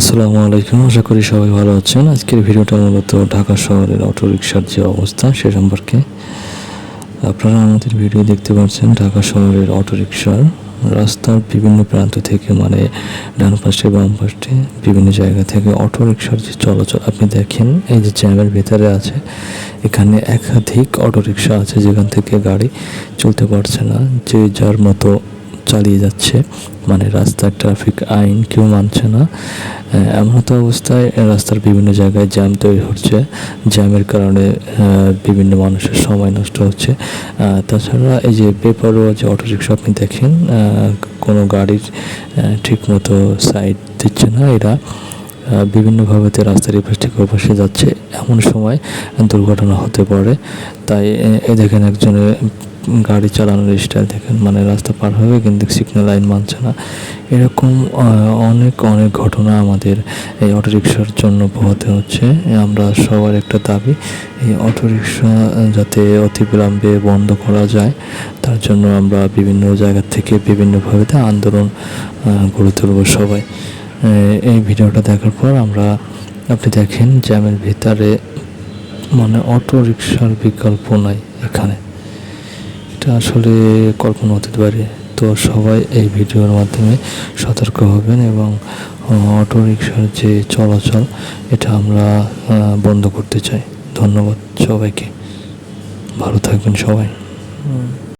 আসসালামু আলাইকুম, আশা করি সবাই ভালো আছেন। আজকের ভিডিওটা মূলত ঢাকা শহরের অটোরিকশার যে অবস্থা সে সম্পর্কে। আপনারা আমাদের ভিডিও দেখতে পাচ্ছেন ঢাকা শহরের অটোরিকশার রাস্তার বিভিন্ন প্রান্ত থেকে, মানে ডান পাশে বাম পাশে বিভিন্ন জায়গা থেকে অটোরিকশার যে চলাচল আপনি দেখেন। এই যে জ্যামের ভেতরে আছে, এখানে একাধিক অটোরিকশা আছে যেখান থেকে গাড়ি চলতে পারছে না, যে যার মতো চালিয়ে যাচ্ছে, মানে রাস্তার ট্রাফিক আইন কেউ মানছে না। এমন তো অবস্থায় রাস্তার বিভিন্ন জায়গায় জ্যাম তৈরি হচ্ছে, জ্যামের কারণে বিভিন্ন মানুষের সময় নষ্ট হচ্ছে। তাছাড়া এই যে বেপরোয়া যে অটোরিকশা আপনি দেখেন, কোনো গাড়ির ঠিক মতো সাইড দিচ্ছে না, এরা বিভিন্নভাবে রাস্তার এপাশ থেকে ওপাশে যাচ্ছে, এমন সময় দুর্ঘটনা হতে পারে। তাই এই দেখেন একজনের গাড়ি চালানোর স্টাইল দেখেন, মানে রাস্তা পার হবে কিন্তু সিগন্যাল লাইন মানছে না। এরকম অনেক ঘটনা আমাদের এই অটোরিকশার জন্য পোহাতে হচ্ছে। আমরা সবার একটা দাবি, এই অটোরিকশা যাতে অতি বিলম্বে বন্ধ করা যায়, তার জন্য আমরা বিভিন্ন জায়গা থেকে বিভিন্নভাবে আন্দোলন গড়ে তুলব সবাই। এই ভিডিওটা দেখার পর আপনি দেখেন জ্যামের ভিতরে, মানে অটোরিকশার বিকল্প নাই এখানে। এটা আসলে কল্পনা হতে পারে। তো সবাই এই ভিডিওর মাধ্যমে সতর্ক হবেন এবং অটোরিকশার যে চলাচল এটা আমরা বন্ধ করতে চাই। ধন্যবাদ সবাইকে, ভালো থাকবেন সবাই।